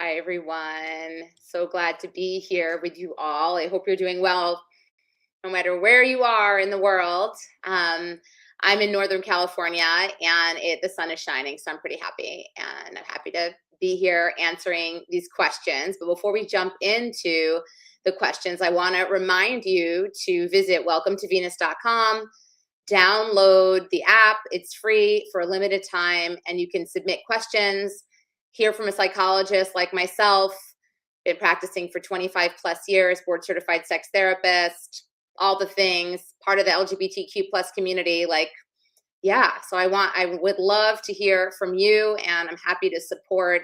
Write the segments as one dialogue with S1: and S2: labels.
S1: Hi, everyone. So glad to be here with you all. I hope you're doing well, no matter where you are in the world. I'm in Northern California, and the sun is shining, so I'm pretty happy. And I'm happy to be here answering these questions. But before we jump into the questions, I want to remind you to visit welcometovenus.com, download the app. It's free for a limited time, and you can submit questions, hear from a psychologist like myself, been practicing for 25 plus years, board certified sex therapist, all the things, part of the LGBTQ plus community. So I would love to hear from you, and I'm happy to support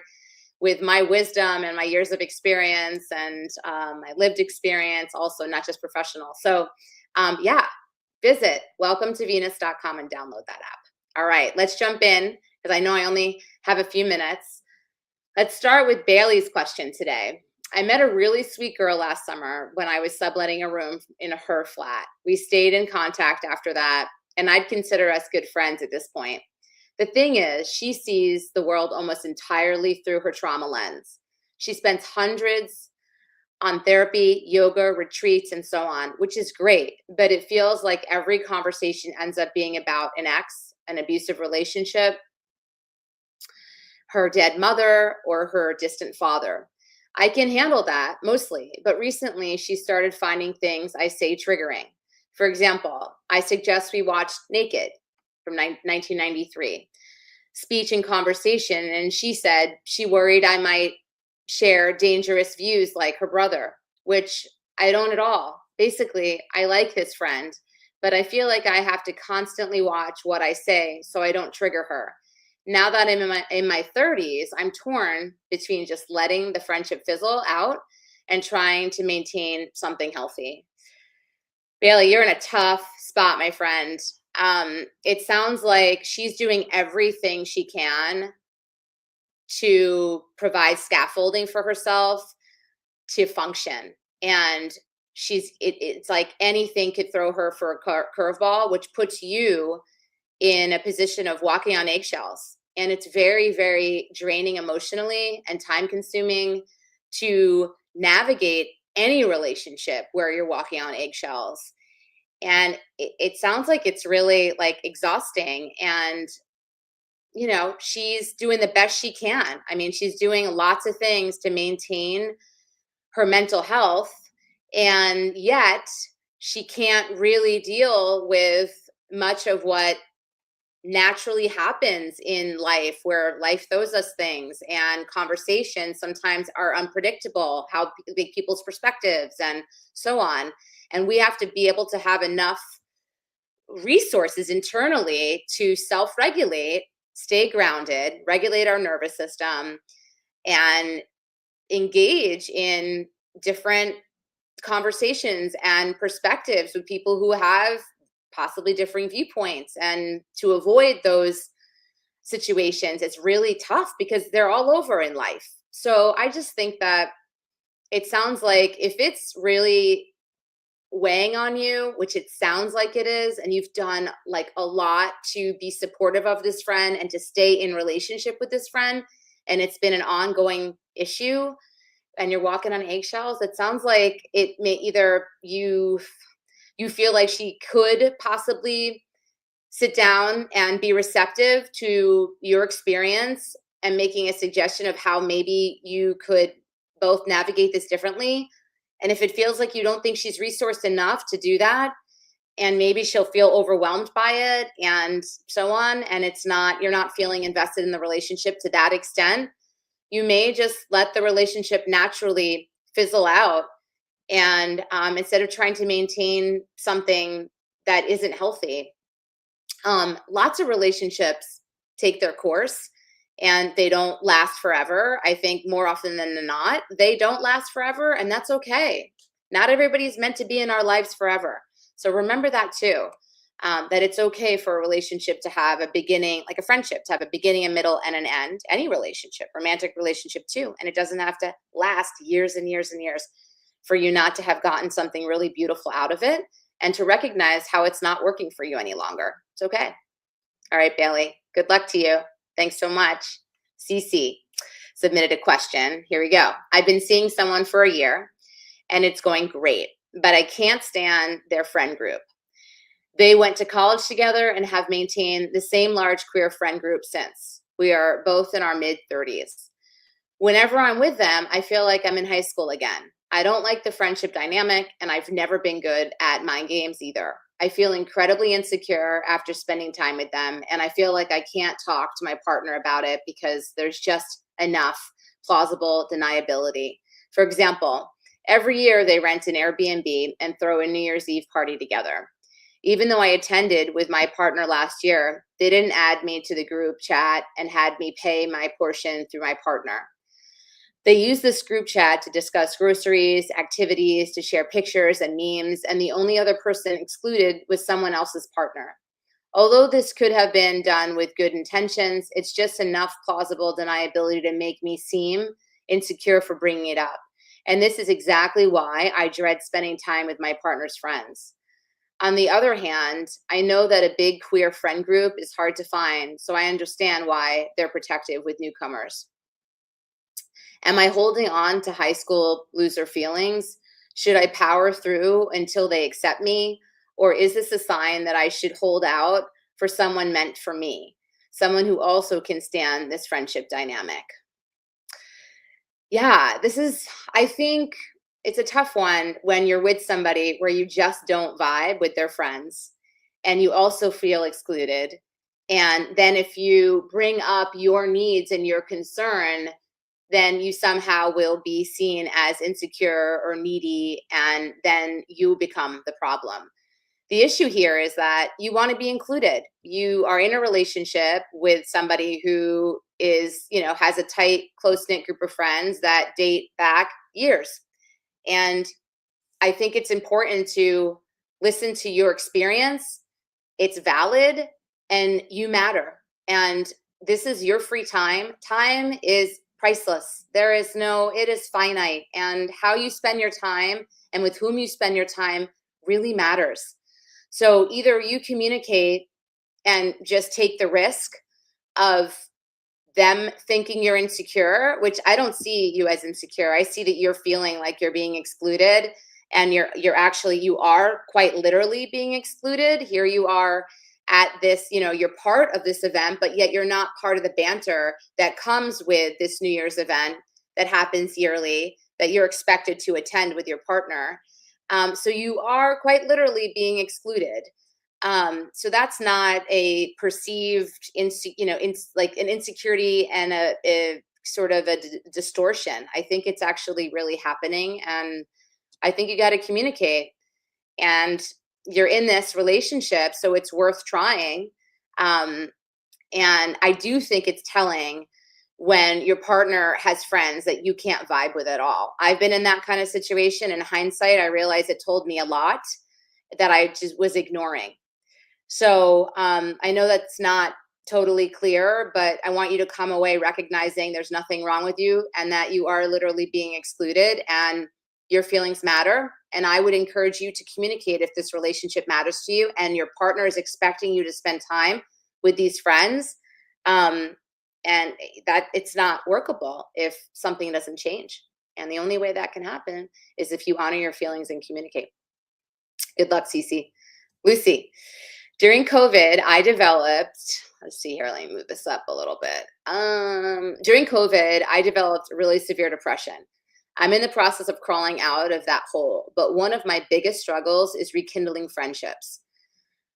S1: with my wisdom and my years of experience and my lived experience, also not just professional. Visit welcometovenus.com and download that app. All right, let's jump in because I know I only have a few minutes. Let's start with Bailey's question today. I met a really sweet girl last summer when I was subletting a room in her flat. We stayed in contact after that, and I'd consider us good friends at this point. The thing is, she sees the world almost entirely through her trauma lens. She spends hundreds on therapy, yoga, retreats, and so on, which is great. But it feels like every conversation ends up being about an ex, an abusive relationship, her dead mother, or her distant father. I can handle that mostly, but recently she started finding things I say triggering. For example, I suggest we watch Naked from 1993, Speech and Conversation, and she said she worried I might share dangerous views like her brother, which I don't at all. Basically, I like this friend, but I feel like I have to constantly watch what I say so I don't trigger her. Now that I'm in my 30s, I'm torn between just letting the friendship fizzle out and trying to maintain something healthy. Bailey, you're in a tough spot, my friend. It sounds like she's doing everything she can to provide scaffolding for herself to function. And it's like anything could throw her for a curveball, which puts you in a position of walking on eggshells. And it's very, very draining emotionally and time consuming to navigate any relationship where you're walking on eggshells. And it sounds like it's really like exhausting. And, she's doing the best she can. I mean, she's doing lots of things to maintain her mental health. And yet she can't really deal with much of what naturally happens in life, where life throws us things, and conversations sometimes are unpredictable, how big people's perspectives and so on. And we have to be able to have enough resources internally to self-regulate, stay grounded, regulate our nervous system, and engage in different conversations and perspectives with people who have possibly differing viewpoints. And to avoid those situations, it's really tough because they're all over in life. So I just think that it sounds like if it's really weighing on you, which it sounds like it is, and you've done like a lot to be supportive of this friend and to stay in relationship with this friend, and it's been an ongoing issue, and you're walking on eggshells, it sounds like it may either you feel like she could possibly sit down and be receptive to your experience and making a suggestion of how maybe you could both navigate this differently. And if it feels like you don't think she's resourced enough to do that, and maybe she'll feel overwhelmed by it and so on, and you're not feeling invested in the relationship to that extent, you may just let the relationship naturally fizzle out. And instead of trying to maintain something that isn't healthy, lots of relationships take their course and they don't last forever. I think more often than not, they don't last forever, and that's okay. Not everybody's meant to be in our lives forever. So remember that too, that it's okay for a relationship to have a beginning, like a friendship, to have a beginning, a middle, and an end. Any relationship, romantic relationship too. And it doesn't have to last years and years and years for you not to have gotten something really beautiful out of it and to recognize how it's not working for you any longer. It's okay. All right, Bailey, good luck to you. Thanks so much. CC. submitted a question. Here we go. I've been seeing someone for a year and it's going great, but I can't stand their friend group. They went to college together and have maintained the same large queer friend group since. We are both in our mid-30s. Whenever I'm with them, I feel like I'm in high school again. I don't like the friendship dynamic, and I've never been good at mind games either. I feel incredibly insecure after spending time with them, and I feel like I can't talk to my partner about it because there's just enough plausible deniability. For example, every year they rent an Airbnb and throw a New Year's Eve party together. Even though I attended with my partner last year, they didn't add me to the group chat and had me pay my portion through my partner. They use this group chat to discuss groceries, activities, to share pictures and memes, and the only other person excluded was someone else's partner. Although this could have been done with good intentions, it's just enough plausible deniability to make me seem insecure for bringing it up. And this is exactly why I dread spending time with my partner's friends. On the other hand, I know that a big queer friend group is hard to find, so I understand why they're protective with newcomers. Am I holding on to high school loser feelings? Should I power through until they accept me? Or is this a sign that I should hold out for someone meant for me? Someone who also can stand this friendship dynamic. Yeah, I think it's a tough one when you're with somebody where you just don't vibe with their friends and you also feel excluded. And then if you bring up your needs and your concern, then you somehow will be seen as insecure or needy, and then you become the problem. The issue here is that you want to be included. You are in a relationship with somebody who is, has a tight, close-knit group of friends that date back years. And I think it's important to listen to your experience. It's valid and you matter. And this is your free time. Time is priceless. It is finite. And how you spend your time and with whom you spend your time really matters. So either you communicate and just take the risk of them thinking you're insecure, which I don't see you as insecure. I see that you're feeling like you're being excluded, and you are quite literally being excluded. Here you are at this, you're part of this event, but yet you're not part of the banter that comes with this New Year's event that happens yearly that you're expected to attend with your partner. So you are quite literally being excluded. So that's not a perceived, like an insecurity and a sort of a distortion. I think it's actually really happening, and I think you got to communicate. And you're in this relationship, so it's worth trying. And I do think it's telling when your partner has friends that you can't vibe with at all. I've been in that kind of situation. In hindsight, I realized it told me a lot that I just was ignoring. So I know that's not totally clear, but I want you to come away recognizing there's nothing wrong with you and that you are literally being excluded and your feelings matter. And I would encourage you to communicate if this relationship matters to you and your partner is expecting you to spend time with these friends. And that it's not workable if something doesn't change. And the only way that can happen is if you honor your feelings and communicate. Good luck, Cece. Lucy. During COVID, let's see here, let me move this up a little bit. During COVID, I developed really severe depression. I'm in the process of crawling out of that hole, but one of my biggest struggles is rekindling friendships.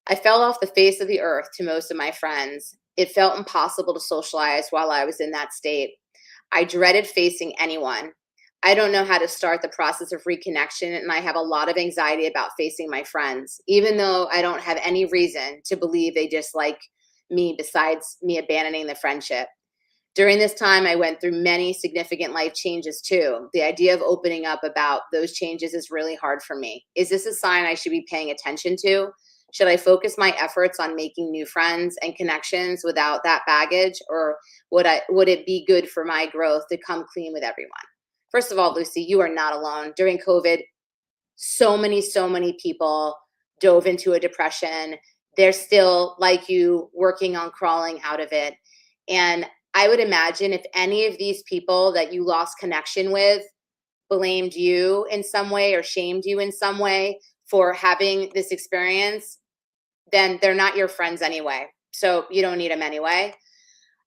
S1: I fell off the face of the earth to most of my friends. It felt impossible to socialize while I was in that state. I dreaded facing anyone. I don't know how to start the process of reconnection, and I have a lot of anxiety about facing my friends, even though I don't have any reason to believe they dislike me besides me abandoning the friendship. During this time, I went through many significant life changes too. The idea of opening up about those changes is really hard for me. Is this a sign I should be paying attention to? Should I focus my efforts on making new friends and connections without that baggage, or would it be good for my growth to come clean with everyone? First of all, Lucy, you are not alone. During COVID, so many people dove into a depression. They're still, like you, working on crawling out of it. And I would imagine if any of these people that you lost connection with blamed you in some way or shamed you in some way for having this experience, then they're not your friends anyway. So you don't need them anyway.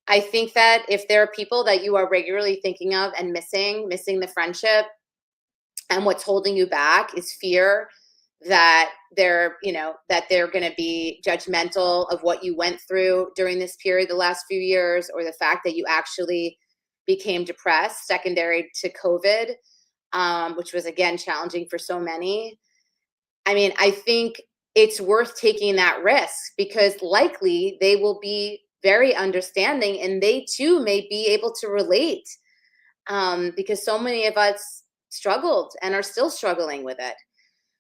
S1: I think that if there are people that you are regularly thinking of and missing the friendship, and what's holding you back is fear that they're going to be judgmental of what you went through during this period the last few years, or the fact that you actually became depressed secondary to COVID, which was again challenging for so many. I mean, I think it's worth taking that risk because likely they will be very understanding and they too may be able to relate, because so many of us struggled and are still struggling with it.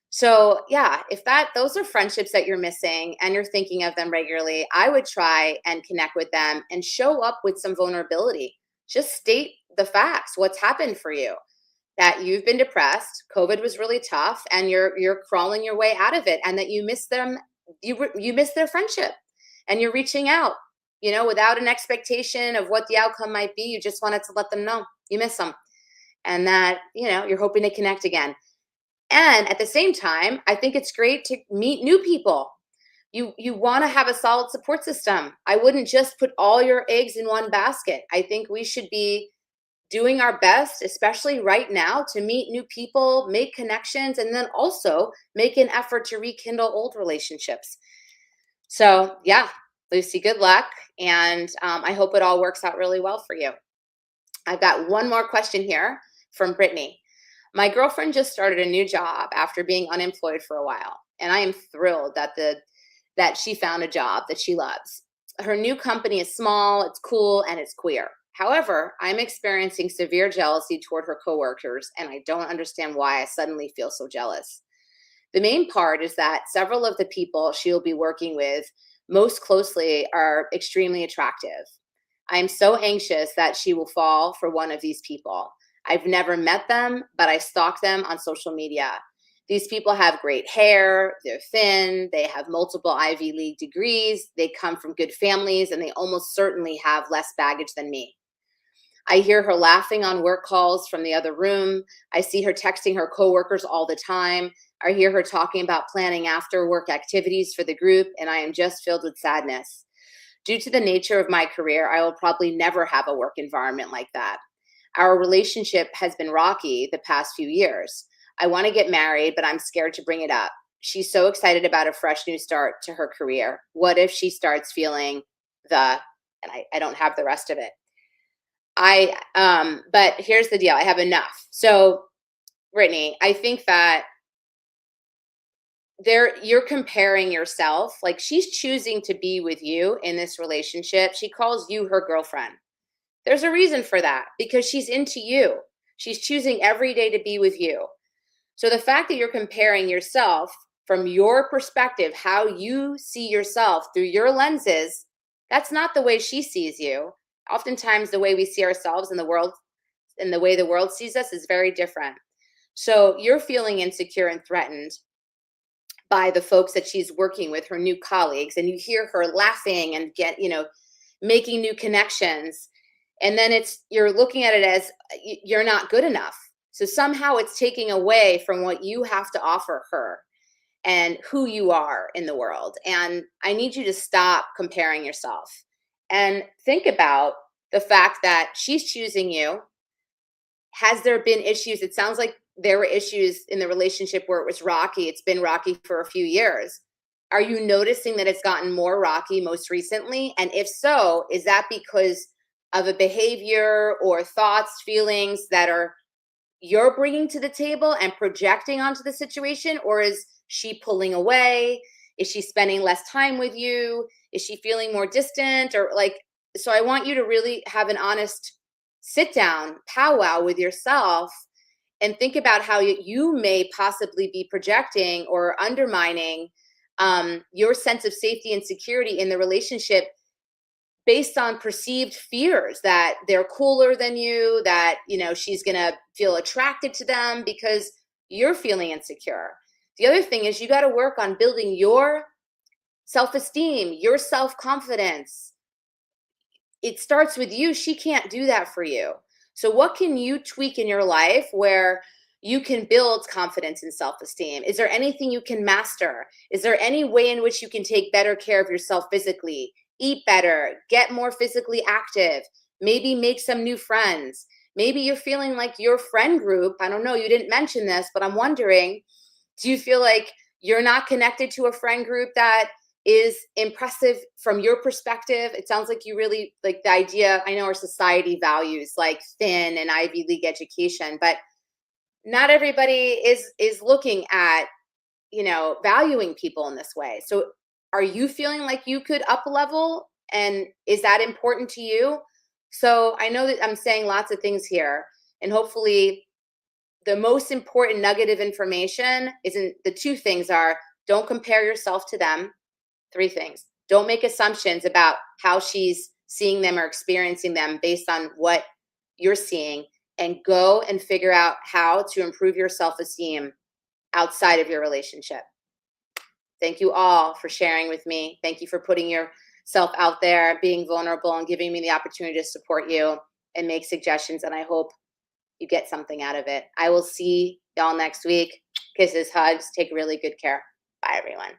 S1: So yeah, if those are friendships that you're missing and you're thinking of them regularly, I would try and connect with them and show up with some vulnerability. Just state the facts, what's happened for you, that you've been depressed, COVID was really tough, and you're crawling your way out of it, and that you miss them, you miss their friendship, and you're reaching out, without an expectation of what the outcome might be. You just wanted to let them know you miss them, and that you're hoping to connect again. And at the same time, I think it's great to meet new people. You want to have a solid support system. I wouldn't just put all your eggs in one basket. I think we should be doing our best, especially right now, to meet new people, make connections, and then also make an effort to rekindle old relationships. So yeah, Lucy, good luck. And I hope it all works out really well for you. I've got one more question here from Brittany. My girlfriend just started a new job after being unemployed for a while, and I am thrilled that she found a job that she loves. Her new company is small, it's cool, and it's queer. However, I'm experiencing severe jealousy toward her coworkers, and I don't understand why I suddenly feel so jealous. The main part is that several of the people she will be working with most closely are extremely attractive. I am so anxious that she will fall for one of these people. I've never met them, but I stalk them on social media. These people have great hair, they're thin, they have multiple Ivy League degrees, they come from good families, and they almost certainly have less baggage than me. I hear her laughing on work calls from the other room. I see her texting her coworkers all the time. I hear her talking about planning after work activities for the group, and I am just filled with sadness. Due to the nature of my career, I will probably never have a work environment like that. Our relationship has been rocky the past few years. I want to get married, but I'm scared to bring it up. She's so excited about a fresh new start to her career. What if she starts feeling and I don't have the rest of it. But here's the deal. I have enough. So, Brittany, I think that you're comparing yourself. Like, she's choosing to be with you in this relationship. She calls you her girlfriend. There's a reason for that, because she's into you. She's choosing every day to be with you. So the fact that you're comparing yourself from your perspective, how you see yourself through your lenses, that's not the way she sees you. Oftentimes the way we see ourselves in the world and the way the world sees us is very different. So you're feeling insecure and threatened by the folks that she's working with, her new colleagues, and you hear her laughing and making new connections. And then you're looking at it as you're not good enough. So somehow it's taking away from what you have to offer her and who you are in the world. And I need you to stop comparing yourself and think about the fact that she's choosing you. Has there been issues? It sounds like there were issues in the relationship where it was rocky. It's been rocky for a few years. Are you noticing that it's gotten more rocky most recently? And if so, is that because of a behavior or thoughts, feelings that you're bringing to the table and projecting onto the situation? Or is she pulling away? Is she spending less time with you? Is she feeling more distant? So I want you to really have an honest sit down powwow with yourself and think about how you may possibly be projecting or undermining your sense of safety and security in the relationship based on perceived fears that they're cooler than you, that, she's going to feel attracted to them because you're feeling insecure. The other thing is you got to work on building your self-esteem, your self-confidence, it starts with you. She can't do that for you. So what can you tweak in your life where you can build confidence and self-esteem? Is there anything you can master? Is there any way in which you can take better care of yourself physically, eat better, get more physically active, maybe make some new friends? Maybe you're feeling like your friend group, I don't know, you didn't mention this, but I'm wondering, do you feel like you're not connected to a friend group that is impressive from your perspective? It sounds like you really like the idea. I know our society values like thin and Ivy League education, but not everybody is looking at, valuing people in this way. So are you feeling like you could up level, and is that important to you? So I know that I'm saying lots of things here, and hopefully the most important nugget of information isn't, the two things are, don't compare yourself to them. Three things. Don't make assumptions about how she's seeing them or experiencing them based on what you're seeing, and go and figure out how to improve your self-esteem outside of your relationship. Thank you all for sharing with me. Thank you for putting yourself out there, being vulnerable, and giving me the opportunity to support you and make suggestions. And I hope you get something out of it. I will see y'all next week. Kisses, hugs, take really good care. Bye, everyone.